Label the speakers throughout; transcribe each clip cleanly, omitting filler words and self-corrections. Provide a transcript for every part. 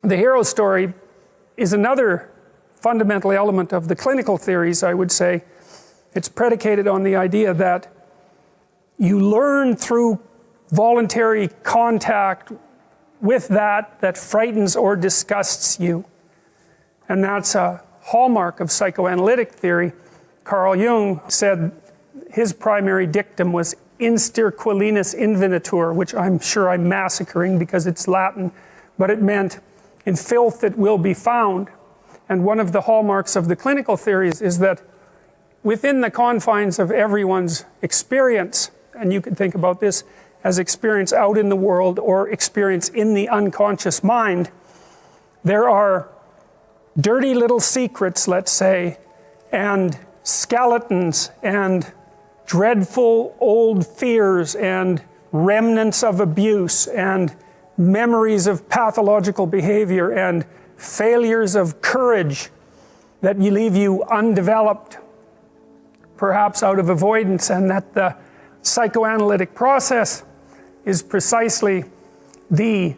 Speaker 1: The hero story is another fundamental element of the clinical theories, I would say. It's predicated on the idea that you learn through voluntary contact with that frightens or disgusts you. And that's a hallmark of psychoanalytic theory. Carl Jung said his primary dictum was instir quellinus invenitur, which I'm sure I'm massacring because it's Latin, but it meant in filth it will be found. And one of the hallmarks of the clinical theories is that within the confines of everyone's experience, and you can think about this as experience out in the world or experience in the unconscious mind, there are dirty little secrets, let's say, and skeletons and dreadful old fears and remnants of abuse and memories of pathological behavior and failures of courage that leave you undeveloped, perhaps out of avoidance, and that the psychoanalytic process is precisely the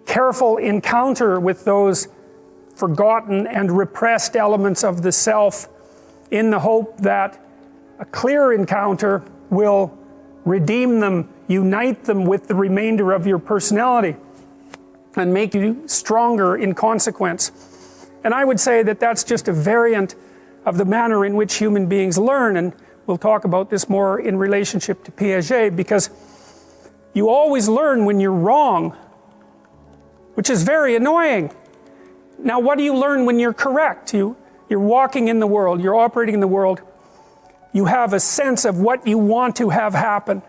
Speaker 1: careful encounter with those forgotten and repressed elements of the self in the hope that a clear encounter will redeem them, unite them with the remainder of your personality, and make you stronger in consequence. And I would say that that's just a variant of the manner in which human beings learn, and we'll talk about this more in relationship to Piaget, because you always learn when you're wrong, which is very annoying. Now, what do you learn when you're correct? You're walking in the world, you're operating in the world, you have a sense of what you want to have happen.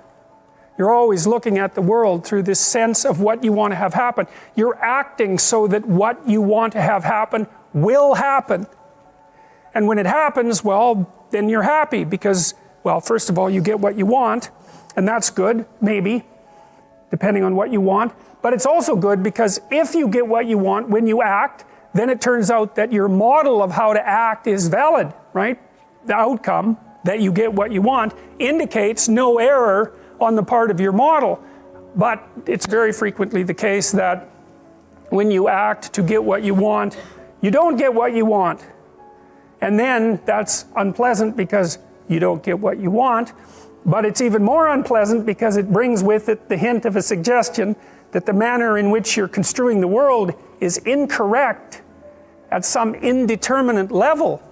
Speaker 1: You're always looking at the world through this sense of what you want to have happen. You're acting so that what you want to have happen will happen. And when it happens, well, then you're happy because, well, first of all, you get what you want, and that's good, maybe, depending on what you want. But it's also good because if you get what you want when you act, then it turns out that your model of how to act is valid, right? The outcome, that you get what you want, indicates no error on the part of your model. But it's very frequently the case that when you act to get what you want, you don't get what you want. And then that's unpleasant because you don't get what you want, but it's even more unpleasant because it brings with it the hint of a suggestion that the manner in which you're construing the world is incorrect at some indeterminate level.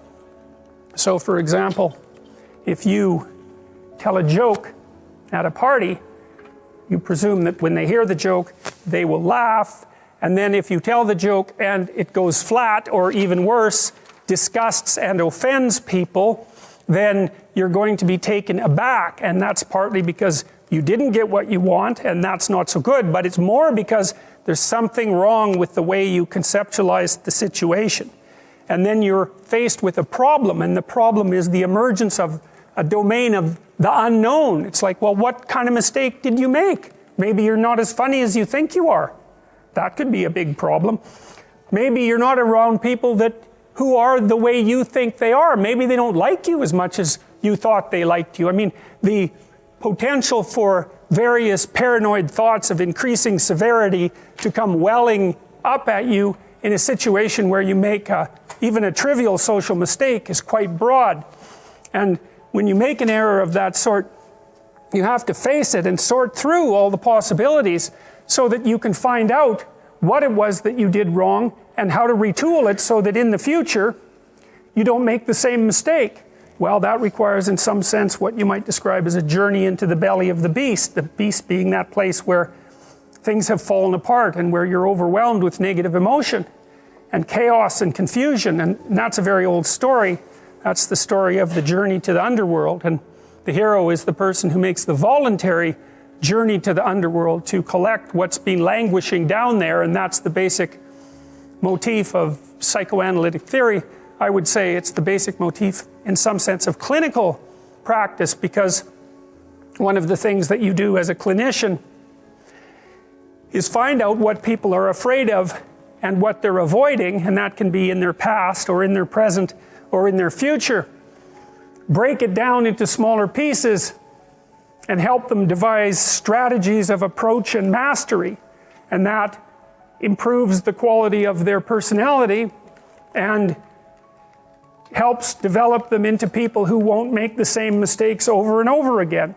Speaker 1: So for example, if you tell a joke at a party, you presume that when they hear the joke, they will laugh, and then if you tell the joke and it goes flat, or even worse, disgusts and offends people, then you're going to be taken aback, and that's partly because you didn't get what you want, and that's not so good, but it's more because there's something wrong with the way you conceptualized the situation. And then you're faced with a problem, and the problem is the emergence of a domain of the unknown. It's like, well, what kind of mistake did you make? Maybe you're not as funny as you think you are. That could be a big problem. Maybe you're not around people who are the way you think they are. Maybe they don't like you as much as you thought they liked you. I mean, the potential for various paranoid thoughts of increasing severity to come welling up at you in a situation where you make even a trivial social mistake is quite broad. And when you make an error of that sort, you have to face it and sort through all the possibilities so that you can find out what it was that you did wrong and how to retool it so that in the future you don't make the same mistake. Well, that requires in some sense what you might describe as a journey into the belly of the beast being that place where things have fallen apart and where you're overwhelmed with negative emotion and chaos and confusion. And that's a very old story. That's the story of the journey to the underworld, and the hero is the person who makes the voluntary journey to the underworld to collect what's been languishing down there, and that's the basic motif of psychoanalytic theory. I would say it's the basic motif in some sense of clinical practice, because one of the things that you do as a clinician is find out what people are afraid of and what they're avoiding, and that can be in their past or in their present or in their future. Break it down into smaller pieces and help them devise strategies of approach and mastery. And that improves the quality of their personality and helps develop them into people who won't make the same mistakes over and over again.